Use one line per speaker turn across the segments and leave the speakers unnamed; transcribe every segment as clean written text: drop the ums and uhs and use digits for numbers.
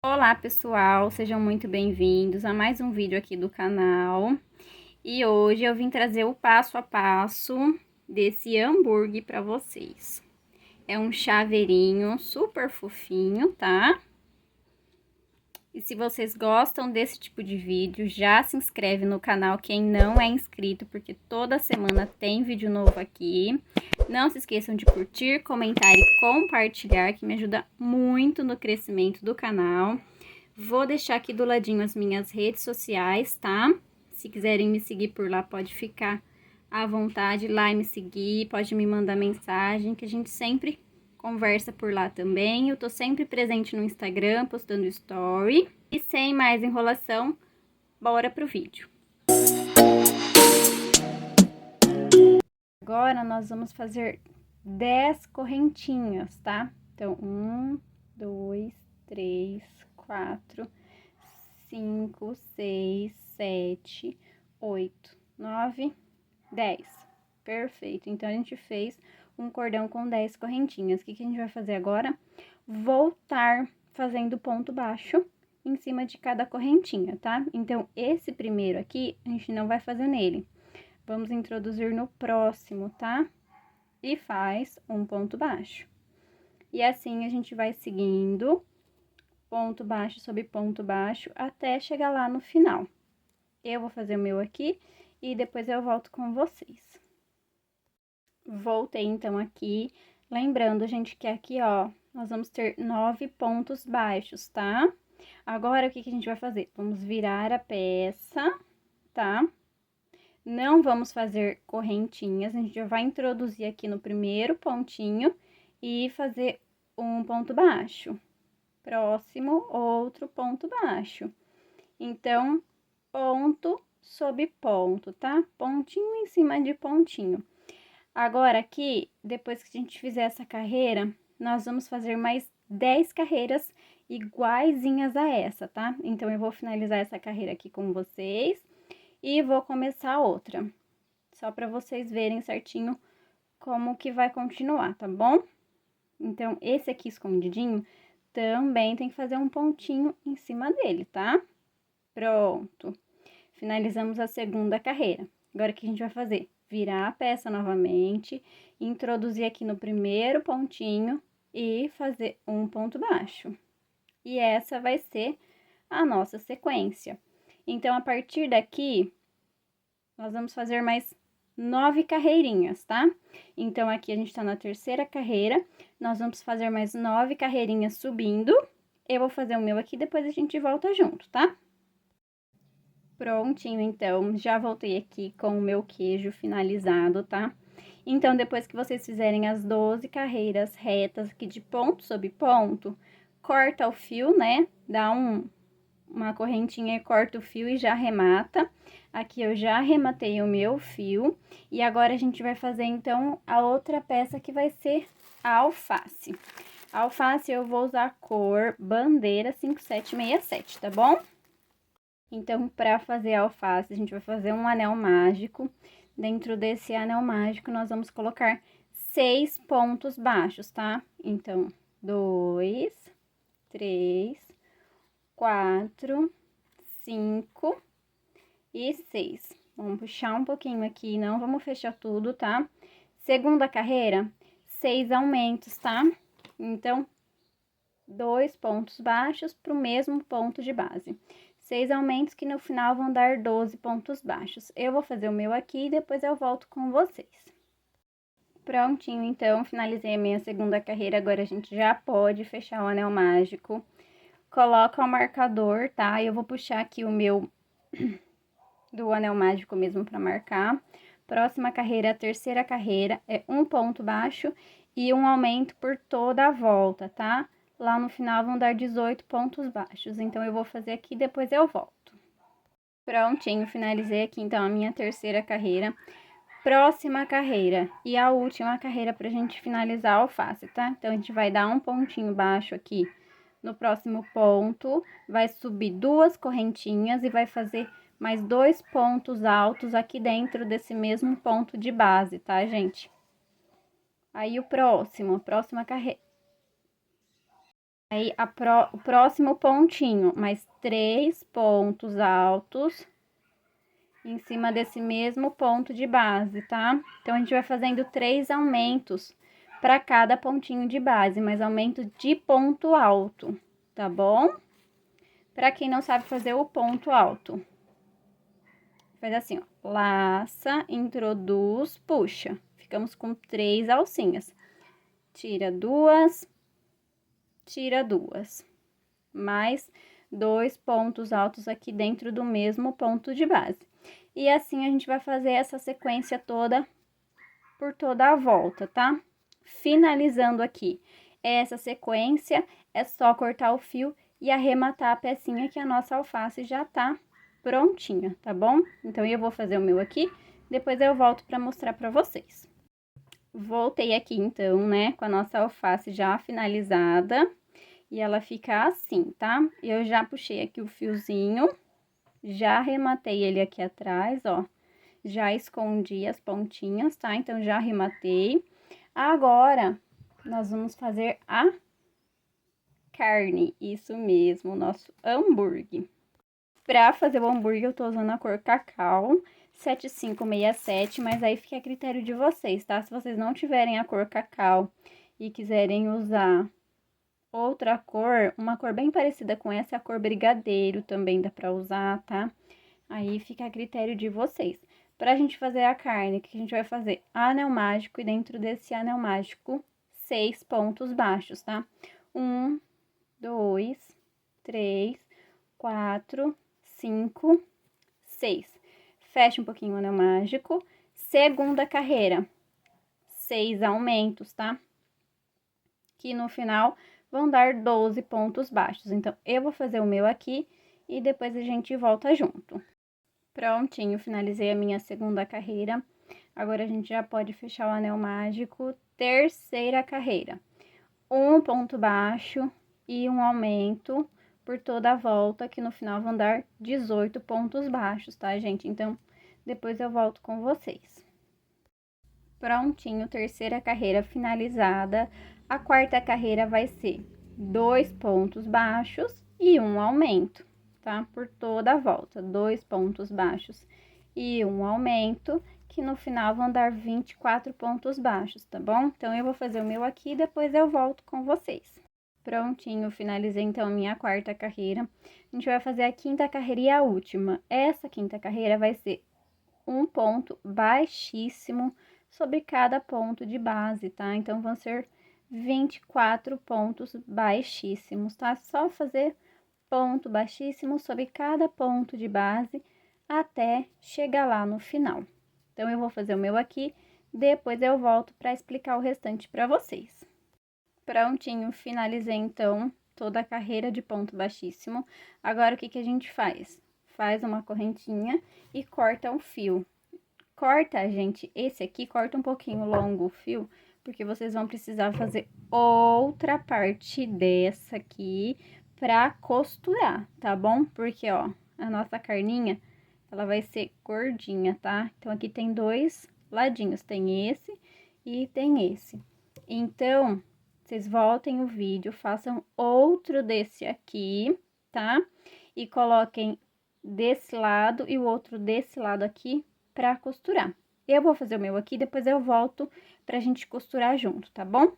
Olá pessoal, sejam muito bem-vindos a mais um vídeo aqui do canal. E hoje eu vim trazer o passo a passo desse hambúrguer para vocês. É um chaveirinho super fofinho, tá? E se vocês gostam desse tipo de vídeo, já se inscreve no canal quem não é inscrito, porque toda semana tem vídeo novo aqui. Não se esqueçam de curtir, comentar e compartilhar, que me ajuda muito no crescimento do canal. Vou deixar aqui do ladinho as minhas redes sociais, tá? Se quiserem me seguir por lá, pode ficar à vontade lá e me seguir, pode me mandar mensagem, que a gente sempre conversa por lá também. Eu tô sempre presente no Instagram, postando story. E sem mais enrolação, bora pro vídeo. Agora nós vamos fazer 10 correntinhas, tá? Então, 1, 2, 3, 4, 5, 6, 7, 8, 9, 10. Perfeito. Então, a gente fez um cordão com 10 correntinhas. O que a gente vai fazer agora? Voltar fazendo ponto baixo em cima de cada correntinha, tá? Então, esse primeiro aqui, a gente não vai fazer nele. Vamos introduzir no próximo, tá? E faz um ponto baixo. E assim, a gente vai seguindo ponto baixo sobre ponto baixo até chegar lá no final. Eu vou fazer o meu aqui e depois eu volto com vocês. Voltei, então, aqui. Lembrando, gente, que aqui, ó, nós vamos ter 9 pontos baixos, tá? Agora, o que a gente vai fazer? Vamos virar a peça, tá? Não vamos fazer correntinhas, a gente já vai introduzir aqui no primeiro pontinho e fazer um ponto baixo. Próximo, outro ponto baixo. Então, ponto sobre ponto, tá? Pontinho em cima de pontinho. Agora, aqui, depois que a gente fizer essa carreira, nós vamos fazer mais 10 carreiras iguaizinhas a essa, tá? Então, eu vou finalizar essa carreira aqui com vocês e vou começar outra. Só para vocês verem certinho como que vai continuar, tá bom? Então, esse aqui escondidinho também tem que fazer um pontinho em cima dele, tá? Pronto. Finalizamos a segunda carreira. Agora, o que a gente vai fazer? Virar a peça novamente, introduzir aqui no primeiro pontinho e fazer um ponto baixo. E essa vai ser a nossa sequência. Então, a partir daqui, nós vamos fazer mais 9 carreirinhas, tá? Então, aqui a gente tá na terceira carreira, nós vamos fazer mais 9 carreirinhas subindo. Eu vou fazer o meu aqui, depois a gente volta junto, tá? Prontinho, então, já voltei aqui com o meu queijo finalizado, tá? Então, depois que vocês fizerem as 12 carreiras retas aqui de ponto sobre ponto, corta o fio, né? Dá uma correntinha e corta o fio e já arremata. Aqui eu já arrematei o meu fio. E agora a gente vai fazer, então, a outra peça que vai ser a alface. A alface eu vou usar a cor bandeira 5767, tá bom? Então, para fazer a alface, a gente vai fazer um anel mágico. Dentro desse anel mágico, nós vamos colocar 6 pontos baixos, tá? Então, 2, 3, 4, 5 e 6. Vamos puxar um pouquinho aqui, não vamos fechar tudo, tá? Segunda carreira, 6 aumentos, tá? Então, 2 pontos baixos para o mesmo ponto de base. 6 aumentos que no final vão dar 12 pontos baixos. Eu vou fazer o meu aqui e depois eu volto com vocês. Prontinho, então, finalizei a minha segunda carreira. Agora a gente já pode fechar o anel mágico. Coloca o marcador, tá? Eu vou puxar aqui o meu do anel mágico mesmo para marcar. Próxima carreira, a terceira carreira, é um ponto baixo e um aumento por toda a volta, tá? Lá no final vão dar 18 pontos baixos. Então, eu vou fazer aqui e depois eu volto. Prontinho, finalizei aqui, então, a minha terceira carreira. Próxima carreira e a última carreira pra gente finalizar a alface, tá? Então, a gente vai dar um pontinho baixo aqui no próximo ponto, vai subir 2 correntinhas e vai fazer mais 2 pontos altos aqui dentro desse mesmo ponto de base, tá, gente? Aí, a próxima carreira... Aí, o próximo pontinho, mais 3 pontos altos em cima desse mesmo ponto de base, tá? Então, a gente vai fazendo 3 aumentos para cada pontinho de base, mas aumento de ponto alto, tá bom? Para quem não sabe fazer o ponto alto, faz assim, ó, laça, introduz, puxa. Ficamos com 3 alcinhas. Tira 2, tira 2. Mais 2 pontos altos aqui dentro do mesmo ponto de base. E assim a gente vai fazer essa sequência toda por toda a volta, tá? Finalizando aqui essa sequência, é só cortar o fio e arrematar a pecinha que a nossa alface já tá prontinha, tá bom? Então, eu vou fazer o meu aqui, depois eu volto para mostrar para vocês. Voltei aqui, então, né, com a nossa alface já finalizada, e ela fica assim, tá? Eu já puxei aqui o fiozinho, já arrematei ele aqui atrás, ó, já escondi as pontinhas, tá? Então, já arrematei. Agora, nós vamos fazer a carne, isso mesmo, o nosso hambúrguer. Pra fazer o hambúrguer, eu tô usando a cor cacau 7567, mas aí fica a critério de vocês, tá? Se vocês não tiverem a cor cacau e quiserem usar outra cor, uma cor bem parecida com essa, é a cor brigadeiro, também dá pra usar, tá? Aí fica a critério de vocês. Pra gente fazer a carne, o que a gente vai fazer? Anel mágico, e dentro desse anel mágico, 6 pontos baixos, tá? 1, 2, 3, 4, 5, 6. Fecha um pouquinho o anel mágico. Segunda carreira, 6 aumentos, tá? Que no final vão dar 12 pontos baixos. Então, eu vou fazer o meu aqui e depois a gente volta junto. Prontinho, finalizei a minha segunda carreira. Agora, a gente já pode fechar o anel mágico. Terceira carreira. Um ponto baixo e um aumento por toda a volta, que no final vão dar 18 pontos baixos, tá, gente? Então, depois eu volto com vocês. Prontinho, terceira carreira finalizada. A quarta carreira vai ser 2 pontos baixos e um aumento, tá? Por toda a volta, 2 pontos baixos e um aumento, que no final vão dar 24 pontos baixos, tá bom? Então, eu vou fazer o meu aqui e depois eu volto com vocês. Prontinho, finalizei então a minha quarta carreira. A gente vai fazer a quinta carreira e a última. Essa quinta carreira vai ser um ponto baixíssimo sobre cada ponto de base, tá? Então, vão ser 24 pontos baixíssimos, tá? Só fazer ponto baixíssimo sobre cada ponto de base até chegar lá no final. Então, eu vou fazer o meu aqui, depois eu volto para explicar o restante para vocês. Prontinho, finalizei então toda a carreira de ponto baixíssimo. Agora, o que que a gente faz? Faz uma correntinha e corta o fio. Corta, gente, esse aqui, corta um pouquinho longo o fio, porque vocês vão precisar fazer outra parte dessa aqui pra costurar, tá bom? Porque, ó, a nossa carninha, ela vai ser gordinha, tá? Então, aqui tem 2 ladinhos, tem esse e tem esse. Então, vocês voltem o vídeo, façam outro desse aqui, tá? E coloquem desse lado e o outro desse lado aqui pra costurar. Eu vou fazer o meu aqui, depois eu volto pra gente costurar junto, tá bom?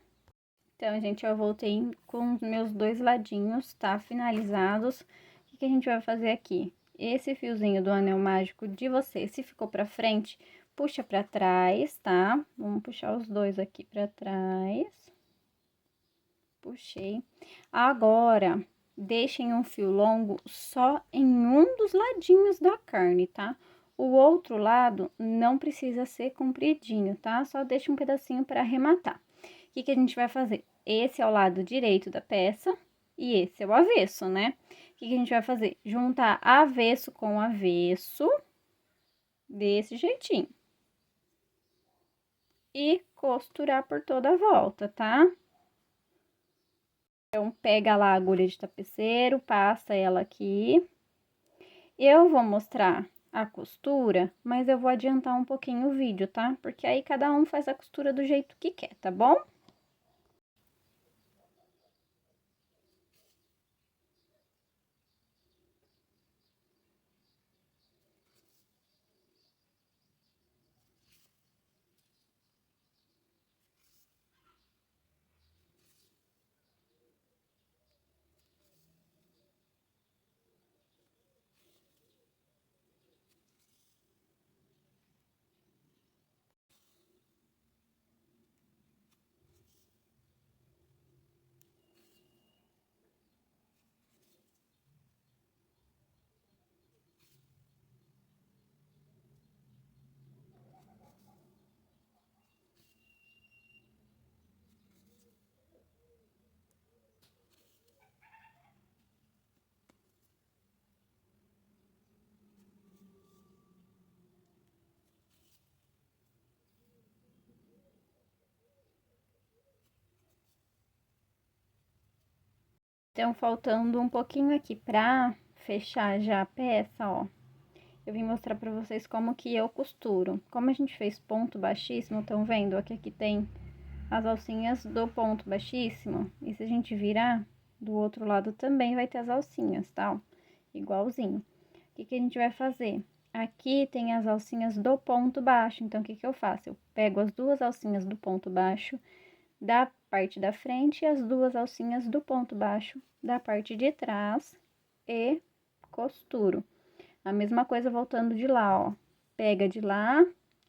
Então, gente, eu voltei com os meus 2 ladinhos, tá? Finalizados. O que que a gente vai fazer aqui? Esse fiozinho do anel mágico de vocês, se ficou pra frente, puxa pra trás, tá? Vamos puxar os dois aqui pra trás. Puxei. Agora, deixem um fio longo só em um dos ladinhos da carne, tá? O outro lado não precisa ser compridinho, tá? Só deixa um pedacinho para arrematar. O que que a gente vai fazer? Esse é o lado direito da peça e esse é o avesso, né? O que que a gente vai fazer? Juntar avesso com avesso, desse jeitinho. E costurar por toda a volta, tá? Então, pega lá a agulha de tapeceiro, passa ela aqui. Eu vou mostrar a costura, mas eu vou adiantar um pouquinho o vídeo, tá? Porque aí cada um faz a costura do jeito que quer, tá bom? Então, faltando um pouquinho aqui pra fechar já a peça, ó. Eu vim mostrar pra vocês como que eu costuro. Como a gente fez ponto baixíssimo, estão vendo? Aqui tem as alcinhas do ponto baixíssimo. E se a gente virar, do outro lado também vai ter as alcinhas, tá? Ó, igualzinho. O que que a gente vai fazer? Aqui tem as alcinhas do ponto baixo, então o que que eu faço? Eu pego as duas alcinhas do ponto baixo da parte da frente e as duas alcinhas do ponto baixo da parte de trás e costuro. A mesma coisa voltando de lá, ó. Pega de lá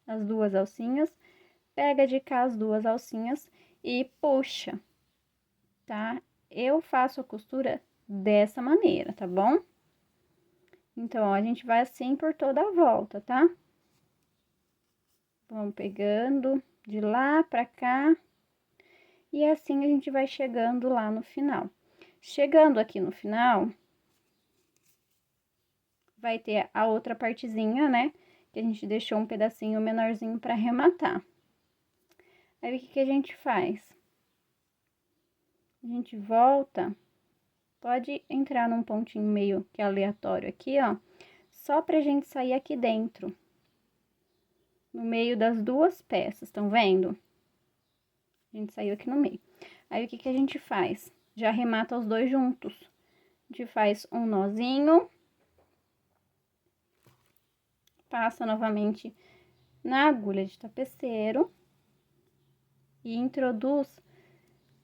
as duas alcinhas, pega de cá as duas alcinhas e puxa, tá? Eu faço a costura dessa maneira, tá bom? Então, ó, a gente vai assim por toda a volta, tá? Vamos pegando de lá pra cá. E assim a gente vai chegando lá no final. Chegando aqui no final, vai ter a outra partezinha, né? Que a gente deixou um pedacinho menorzinho pra arrematar. Aí, o que que a gente faz? A gente volta, pode entrar num pontinho meio que aleatório aqui, ó. Só pra gente sair aqui dentro. No meio das duas peças, estão vendo? A gente saiu aqui no meio. Aí, o que que a gente faz? Já arremata os dois juntos. A gente faz um nozinho. Passa novamente na agulha de tapeceiro. E introduz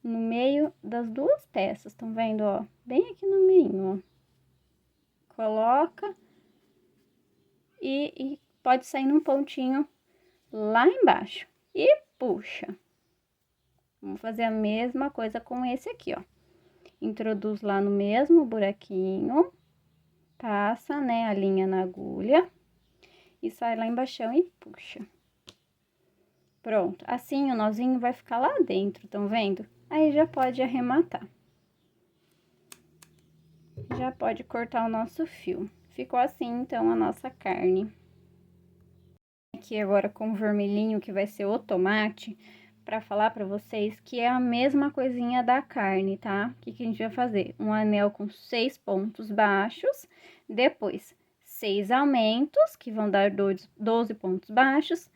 no meio das duas peças, estão vendo, ó? Bem aqui no meio, ó. Coloca. E pode sair num pontinho lá embaixo. E puxa. Vamos fazer a mesma coisa com esse aqui, ó. Introduz lá no mesmo buraquinho, passa, né, a linha na agulha e sai lá embaixo e puxa. Pronto, assim o nozinho vai ficar lá dentro, estão vendo? Aí já pode arrematar. Já pode cortar o nosso fio. Ficou assim, então, a nossa carne. Aqui agora com o vermelhinho, que vai ser o tomate, para falar para vocês que é a mesma coisinha da carne, tá? O que que a gente vai fazer? Um anel com 6 pontos baixos, depois 6 aumentos, que vão dar 12 pontos baixos.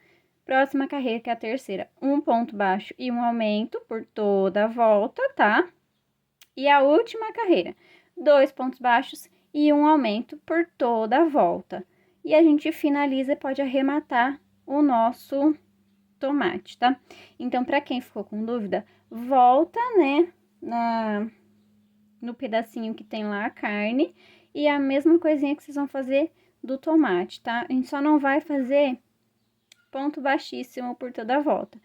Próxima carreira, que é a terceira, um ponto baixo e um aumento por toda a volta, tá? E a última carreira, 2 pontos baixos e um aumento por toda a volta. E a gente finaliza e pode arrematar o nosso tomate, tá? Então, para quem ficou com dúvida, volta, né, no pedacinho que tem lá a carne e a mesma coisinha que vocês vão fazer do tomate, tá? A gente só não vai fazer ponto baixíssimo por toda a volta.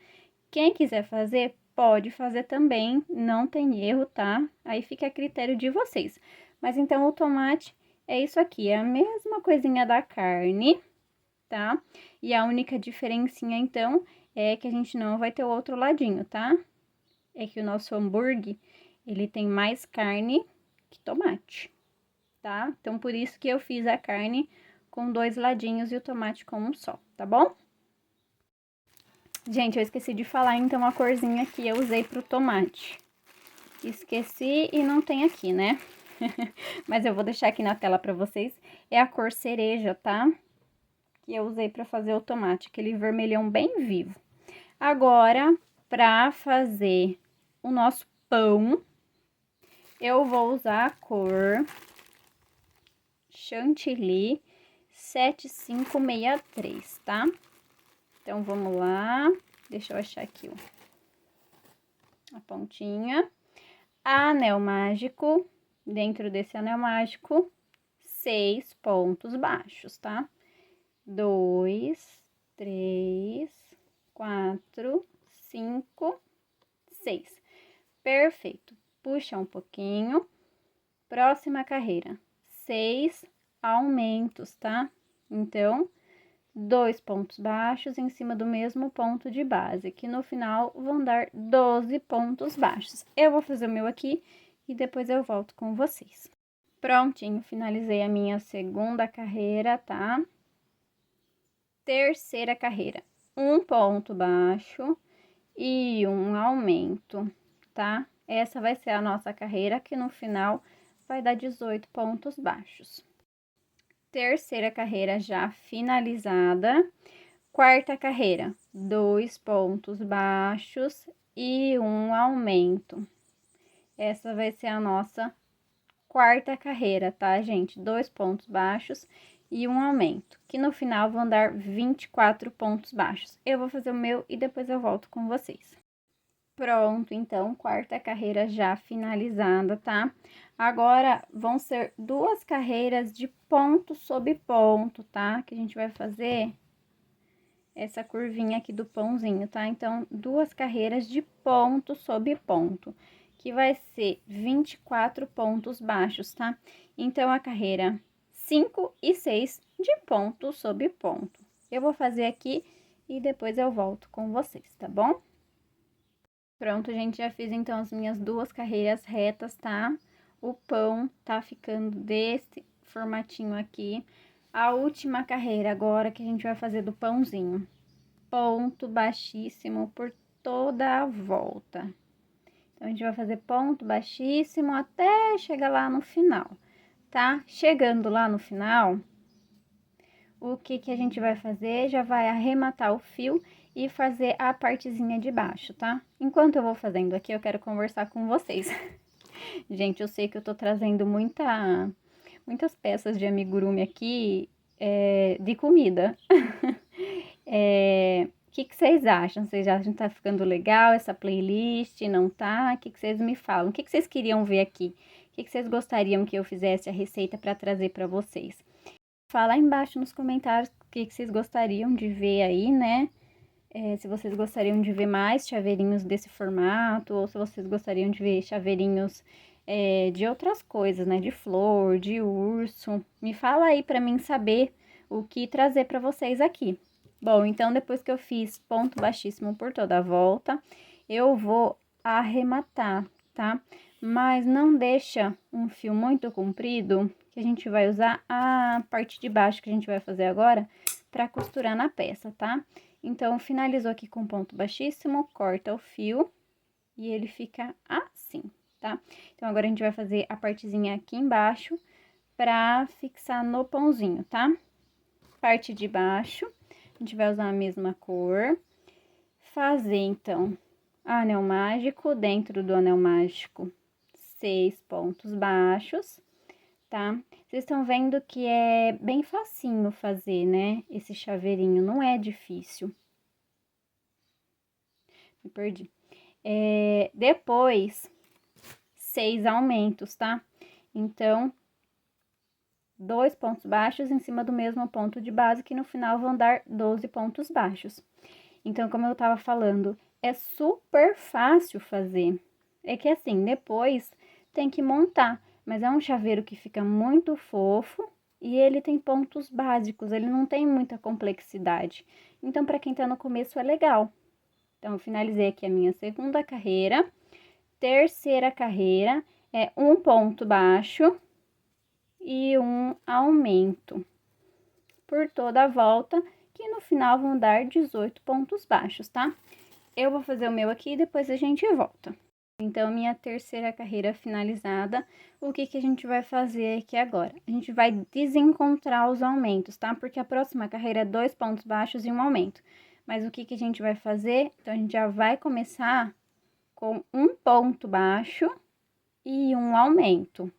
Quem quiser fazer, pode fazer também, não tem erro, tá? Aí fica a critério de vocês. Mas então, o tomate é isso aqui, é a mesma coisinha da carne, tá? E a única diferencinha, então, é que a gente não vai ter o outro ladinho, tá? É que o nosso hambúrguer, ele tem mais carne que tomate, tá? Então, por isso que eu fiz a carne com 2 ladinhos e o tomate com um só, tá bom? Gente, eu esqueci de falar, então, a corzinha que eu usei pro tomate. Esqueci e não tem aqui, né? Mas eu vou deixar aqui na tela pra vocês. É a cor cereja, tá? Que eu usei pra fazer o tomate, aquele vermelhão bem vivo. Agora, pra fazer o nosso pão, eu vou usar a cor Chantilly 7563, tá? Então, vamos lá. Deixa eu achar aqui a pontinha. Anel mágico. Dentro desse anel mágico, 6 pontos baixos, tá? 2, 3, 4, 5, 6. Perfeito. Puxa um pouquinho. Próxima carreira, 6 aumentos, tá? Então, 2 pontos baixos em cima do mesmo ponto de base, que no final vão dar 12 pontos baixos. Eu vou fazer o meu aqui e depois eu volto com vocês. Prontinho, finalizei a minha segunda carreira, tá? Terceira carreira, um ponto baixo e um aumento, tá? Essa vai ser a nossa carreira, que no final vai dar 18 pontos baixos. Terceira carreira já finalizada. Quarta carreira, 2 pontos baixos e um aumento. Essa vai ser a nossa quarta carreira, tá, gente? 2 pontos baixos e um aumento, que no final vão dar 24 pontos baixos. Eu vou fazer o meu e depois eu volto com vocês. Pronto, então, quarta carreira já finalizada, tá? Agora, vão ser 2 carreiras de ponto sobre ponto, tá? Que a gente vai fazer essa curvinha aqui do pãozinho, tá? Então, 2 carreiras de ponto sobre ponto, que vai ser 24 pontos baixos, tá? Então, a carreira 5 e 6 de ponto sobre ponto. Eu vou fazer aqui e depois eu volto com vocês, tá bom? Pronto, gente, já fiz então as minhas 2 carreiras retas, tá? O pão tá ficando desse formatinho aqui. A última carreira agora que a gente vai fazer do pãozinho. Ponto baixíssimo por toda a volta. Então, a gente vai fazer ponto baixíssimo até chegar lá no final, tá? Chegando lá no final, o que a gente vai fazer? Já vai arrematar o fio e fazer a partezinha de baixo, tá? Enquanto eu vou fazendo aqui, eu quero conversar com vocês. Gente, eu sei que eu tô trazendo muitas peças de amigurumi aqui, de comida. O que vocês acham? Vocês acham que tá ficando legal essa playlist? Não tá? O que vocês me falam? O que vocês queriam ver aqui? O que vocês gostariam que eu fizesse a receita para trazer para vocês? Fala aí embaixo nos comentários o que vocês gostariam de ver aí, né? Se vocês gostariam de ver mais chaveirinhos desse formato, ou se vocês gostariam de ver chaveirinhos de outras coisas, né? De flor, de urso. Me fala aí para mim saber o que trazer para vocês aqui. Bom, então depois que eu fiz ponto baixíssimo por toda a volta, eu vou arrematar, tá? Mas não deixa um fio muito comprido, que a gente vai usar a parte de baixo que a gente vai fazer agora para costurar na peça, tá? Então, finalizou aqui com ponto baixíssimo, corta o fio e ele fica assim, tá? Então, agora a gente vai fazer a partezinha aqui embaixo para fixar no pãozinho, tá? Parte de baixo, a gente vai usar a mesma cor. Fazer, então, anel mágico, dentro do anel mágico, 6 pontos baixos, tá? Vocês estão vendo que é bem facinho fazer, né? Esse chaveirinho, não é difícil. Me perdi. Depois, 6 aumentos, tá? Então, 2 pontos baixos em cima do mesmo ponto de base, que no final vão dar 12 pontos baixos. Então, como eu tava falando, é super fácil fazer. É que assim, depois tem que montar, mas é um chaveiro que fica muito fofo e ele tem pontos básicos, ele não tem muita complexidade. Então, para quem tá no começo é legal. Então, eu finalizei aqui a minha segunda carreira. Terceira carreira é um ponto baixo e um aumento por toda a volta, que no final vão dar 18 pontos baixos, tá? Eu vou fazer o meu aqui e depois a gente volta. Então, minha terceira carreira finalizada, o que a gente vai fazer aqui agora? A gente vai desencontrar os aumentos, tá? Porque a próxima carreira é 2 pontos baixos e um aumento. Mas o que a gente vai fazer? Então, a gente já vai começar com um ponto baixo e um aumento.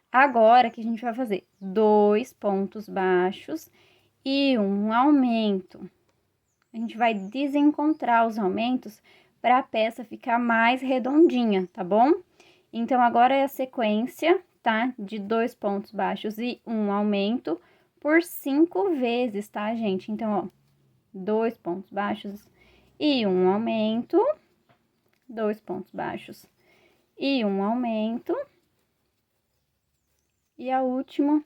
Agora, que a gente vai fazer 2 pontos baixos e um aumento. A gente vai desencontrar os aumentos para a peça ficar mais redondinha, tá bom? Então, agora é a sequência, tá? De 2 pontos baixos e um aumento por 5 vezes, tá, gente? Então, ó, 2 pontos baixos e um aumento, 2 pontos baixos e um aumento, e a última,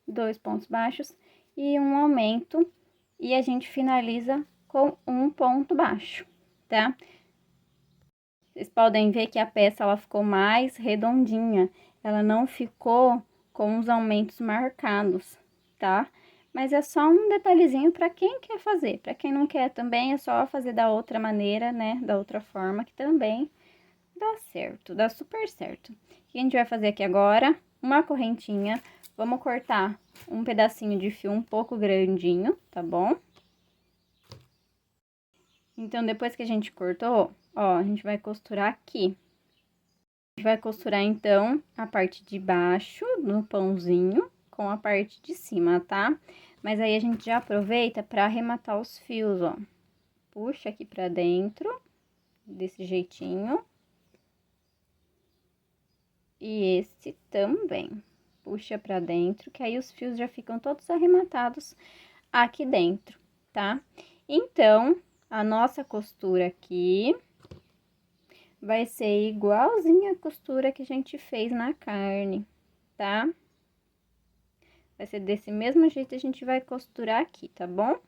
2 pontos baixos e um aumento, e a gente finaliza com um ponto baixo, tá? Vocês podem ver que a peça ela ficou mais redondinha, ela não ficou com os aumentos marcados, tá? Mas é só um detalhezinho para quem quer fazer. Para quem não quer também, é só fazer da outra maneira, né? Da outra forma, que também dá certo, dá super certo. O que a gente vai fazer aqui agora? Uma correntinha. Vamos cortar um pedacinho de fio um pouco grandinho, tá bom? Então, depois que a gente cortou, ó, a gente vai costurar aqui. A gente vai costurar, então, a parte de baixo no pãozinho com a parte de cima, tá? Mas aí a gente já aproveita para arrematar os fios, ó. Puxa aqui pra dentro, desse jeitinho. E esse também. Puxa pra dentro, que aí os fios já ficam todos arrematados aqui dentro, tá? Então, a nossa costura aqui vai ser igualzinha a costura que a gente fez na carne, tá? Vai ser desse mesmo jeito a gente vai costurar aqui, tá bom?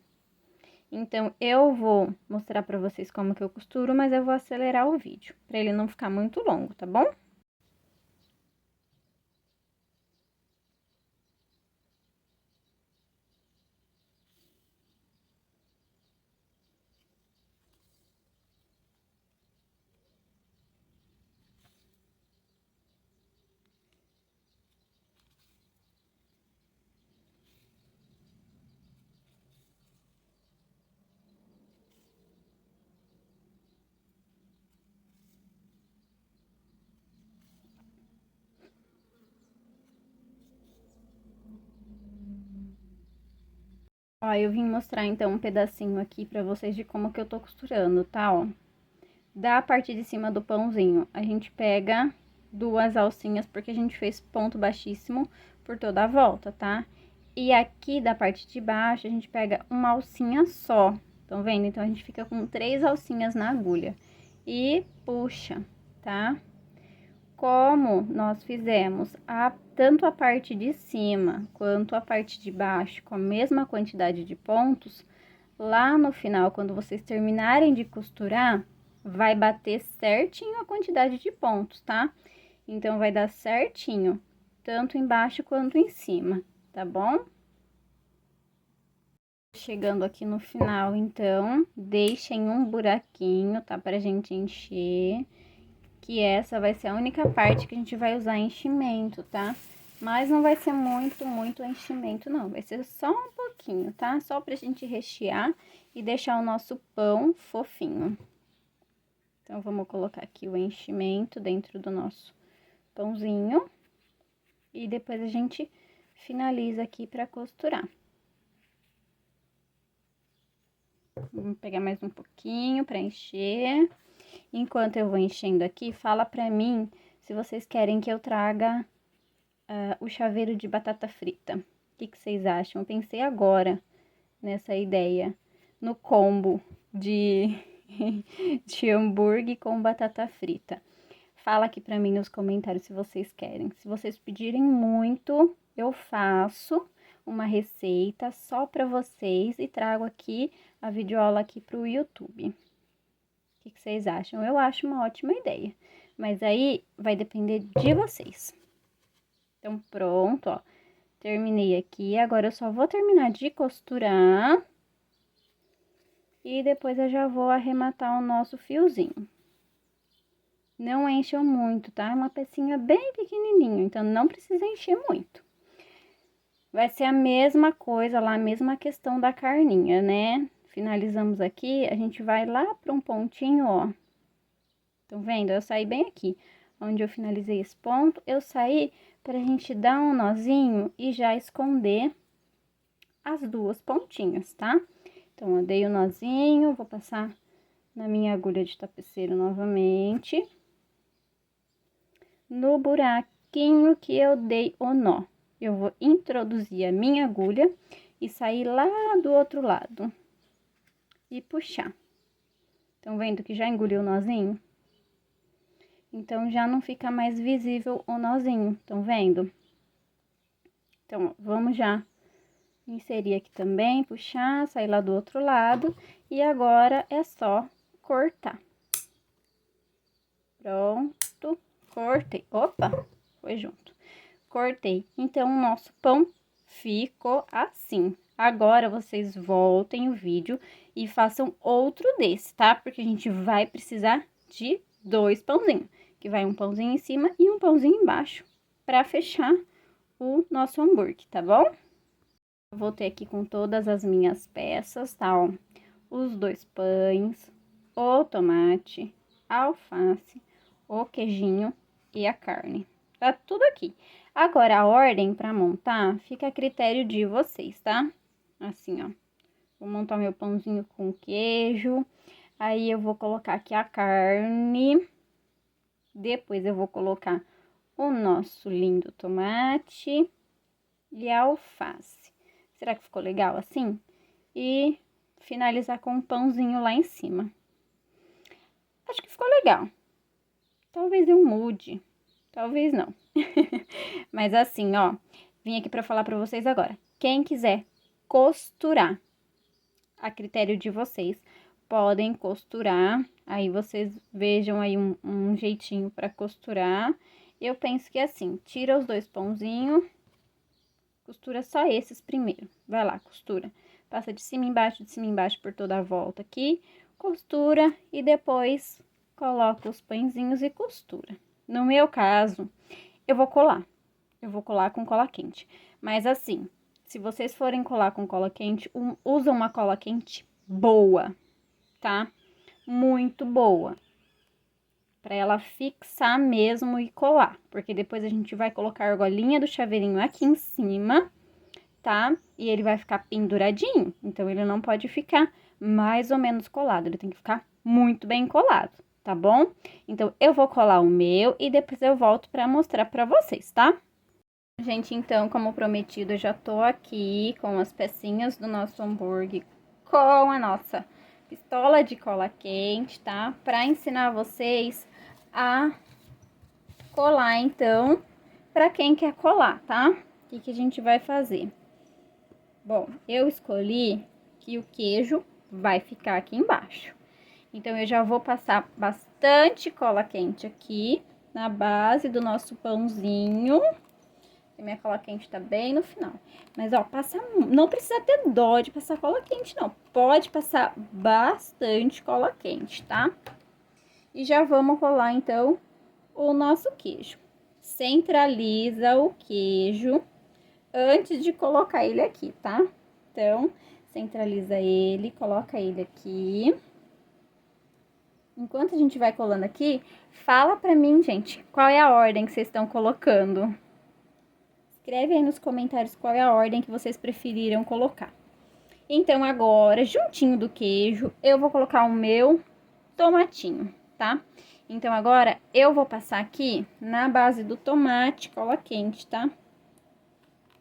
Então, eu vou mostrar pra vocês como que eu costuro, mas eu vou acelerar o vídeo, pra ele não ficar muito longo, tá bom? Ó, eu vim mostrar então um pedacinho aqui pra vocês de como que eu tô costurando, tá, ó? Da parte de cima do pãozinho, a gente pega duas alcinhas, porque a gente fez ponto baixíssimo por toda a volta, tá? E aqui da parte de baixo, a gente pega uma alcinha só, estão vendo? Então, a gente fica com 3 alcinhas na agulha. E puxa, tá? Como nós fizemos tanto a parte de cima quanto a parte de baixo com a mesma quantidade de pontos, lá no final, quando vocês terminarem de costurar, vai bater certinho a quantidade de pontos, tá? Então, vai dar certinho, tanto embaixo quanto em cima, tá bom? Chegando aqui no final, então, deixem um buraquinho, tá? Pra gente encher, que essa vai ser a única parte que a gente vai usar enchimento, tá? Mas não vai ser muito enchimento, não. Vai ser só um pouquinho, tá? Só pra gente rechear e deixar o nosso pão fofinho. Então, vamos colocar aqui o enchimento dentro do nosso pãozinho. E depois a gente finaliza aqui pra costurar. Vamos pegar mais um pouquinho pra encher. Enquanto eu vou enchendo aqui, fala pra mim se vocês querem que eu traga o chaveiro de batata frita. O que vocês acham? Eu pensei agora nessa ideia, no combo de, de hambúrguer com batata frita. Fala aqui pra mim nos comentários se vocês querem. Se vocês pedirem muito, eu faço uma receita só pra vocês e trago aqui a videoaula aqui pro YouTube. O que vocês acham? Eu acho uma ótima ideia, mas aí vai depender de vocês. Então, pronto, ó. Terminei aqui, agora eu só vou terminar de costurar. E depois eu já vou arrematar o nosso fiozinho. Não encham muito, tá? É uma pecinha bem pequenininha, então não precisa encher muito. Vai ser a mesma coisa lá, a mesma questão da carninha, né? Finalizamos aqui, a gente vai lá para um pontinho, ó. Estão vendo? Eu saí bem aqui, onde eu finalizei esse ponto, eu saí pra gente dar um nozinho e já esconder as duas pontinhas, tá? Então, eu dei o nozinho, vou passar na minha agulha de tapeceiro novamente. No buraquinho que eu dei o nó, eu vou introduzir a minha agulha e sair lá do outro lado. E puxar. Estão vendo que já engoliu o nozinho? Então, já não fica mais visível o nozinho, estão vendo? Então, vamos já inserir aqui também, puxar, sair lá do outro lado. E agora é só cortar. Pronto, cortei. Opa, foi junto. Cortei. Então, o nosso pão ficou assim. Agora, vocês voltem o vídeo e façam outro desse, tá? Porque a gente vai precisar de 2 pãozinhos, que vai um pãozinho em cima e um pãozinho embaixo, pra fechar o nosso hambúrguer, tá bom? Eu voltei aqui com todas as minhas peças, tá, ó? Os 2 pães, o tomate, a alface, o queijinho e a carne. Tá tudo aqui. Agora, a ordem para montar fica a critério de vocês, tá? Assim, ó. Vou montar meu pãozinho com queijo. Aí, eu vou colocar aqui a carne. Depois, eu vou colocar o nosso lindo tomate e a alface. Será que ficou legal assim? E finalizar com um pãozinho lá em cima. Acho que ficou legal. Talvez eu mude, talvez não. Mas assim, ó, vim aqui pra falar pra vocês agora. Quem quiser costurar, a critério de vocês, podem costurar. Aí vocês vejam aí um jeitinho pra costurar. Eu penso que é assim, tira os 2 pãozinhos, costura só esses primeiro. Vai lá, costura. Passa de cima em baixo por toda a volta aqui, costura e depois coloca os pãezinhos e costura. No meu caso, eu vou colar. Eu vou colar com cola quente. Mas assim, se vocês forem colar com cola quente, usa uma cola quente boa, tá? Muito boa. Pra ela fixar mesmo e colar. Porque depois a gente vai colocar a argolinha do chaveirinho aqui em cima, tá? E ele vai ficar penduradinho. Então, ele não pode ficar mais ou menos colado. Ele tem que ficar muito bem colado, tá bom? Então, eu vou colar o meu e depois eu volto pra mostrar pra vocês, tá? Gente, então, como prometido, eu já tô aqui com as pecinhas do nosso hambúrguer com a nossa pistola de cola quente, tá? Pra ensinar vocês a colar, então, pra quem quer colar, tá? O que a gente vai fazer? Bom, eu escolhi que o queijo vai ficar aqui embaixo. Então, eu já vou passar bastante cola quente aqui na base do nosso pãozinho. E minha cola quente tá bem no final. Mas, ó, não precisa ter dó de passar cola quente, não. Pode passar bastante cola quente, tá? E já vamos colar, então, o nosso queijo. Centraliza o queijo antes de colocar ele aqui, tá? Então, centraliza ele, coloca ele aqui. Enquanto a gente vai colando aqui, fala pra mim, gente, qual é a ordem que vocês estão colocando? Escreve aí nos comentários qual é a ordem que vocês preferiram colocar. Então, agora, juntinho do queijo, eu vou colocar o meu tomatinho, tá? Então, agora, eu vou passar aqui na base do tomate, cola quente, tá?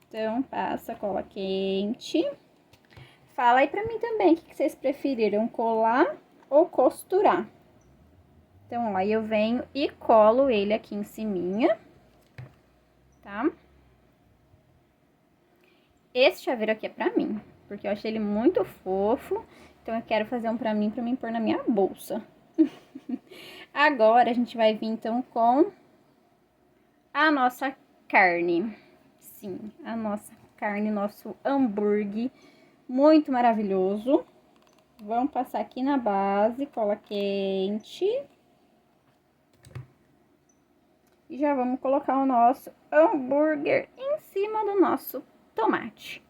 Então, passa cola quente. Fala aí pra mim também o que vocês preferiram, colar ou costurar. Então, ó, eu venho e colo ele aqui em ciminha, tá? Esse chaveiro aqui é pra mim, porque eu achei ele muito fofo, então eu quero fazer um pra mim pôr na minha bolsa. Agora, a gente vai vir, então, com a nossa carne. Sim, a nossa carne, nosso hambúrguer, muito maravilhoso. Vamos passar aqui na base, cola quente. E já vamos colocar o nosso hambúrguer em cima do nosso tomate.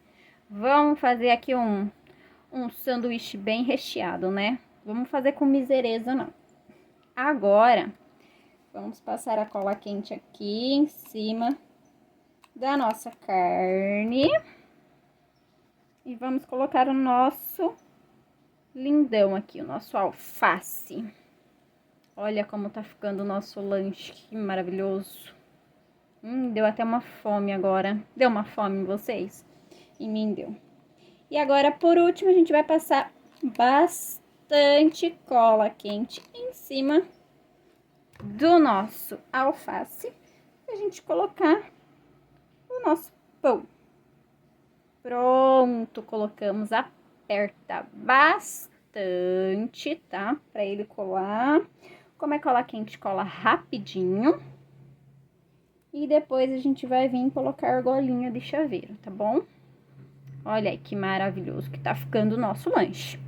Vamos fazer aqui um sanduíche bem recheado, né? Vamos fazer com misereza, não. Agora, vamos passar a cola quente aqui em cima da nossa carne. E vamos colocar o nosso lindão aqui, o nosso alface. Olha como tá ficando o nosso lanche, que maravilhoso. Deu até uma fome agora. Deu uma fome em vocês? Em mim deu. E agora, por último, a gente vai passar bastante cola quente em cima do nosso alface. Pra gente colocar o nosso pão. Pronto, colocamos, aperta bastante, tá? Pra ele colar. Como é cola quente, cola rapidinho. E depois a gente vai vir colocar a argolinha de chaveiro, tá bom? Olha aí que maravilhoso que tá ficando o nosso lanche.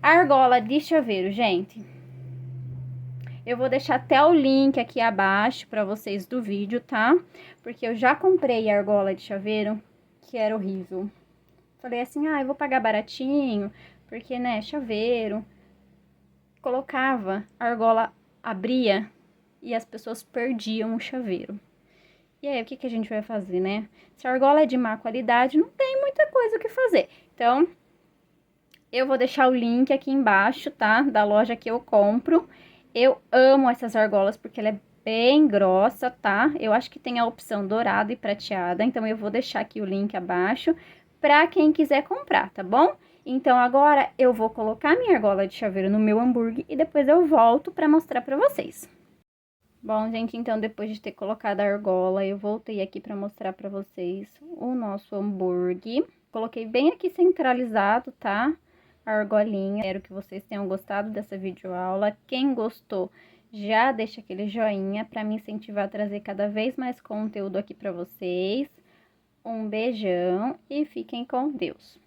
Argola de chaveiro, gente. Eu vou deixar até o link aqui abaixo para vocês do vídeo, tá? Porque eu já comprei argola de chaveiro, que era horrível. Falei assim, eu vou pagar baratinho, porque, né, chaveiro. Colocava, a argola abria e as pessoas perdiam o chaveiro. E aí, o que a gente vai fazer, né? Se a argola é de má qualidade, não tem muita coisa o que fazer. Então, eu vou deixar o link aqui embaixo, tá? Da loja que eu compro. Eu amo essas argolas porque ela é bem grossa, tá? Eu acho que tem a opção dourada e prateada, então eu vou deixar aqui o link abaixo pra quem quiser comprar, tá bom? Então, agora eu vou colocar minha argola de chaveiro no meu hambúrguer e depois eu volto pra mostrar pra vocês. Bom, gente, então depois de ter colocado a argola, eu voltei aqui pra mostrar pra vocês o nosso hambúrguer. Coloquei bem aqui centralizado, tá? A argolinha. Espero que vocês tenham gostado dessa videoaula. Quem gostou, já deixa aquele joinha pra me incentivar a trazer cada vez mais conteúdo aqui pra vocês. Um beijão e fiquem com Deus!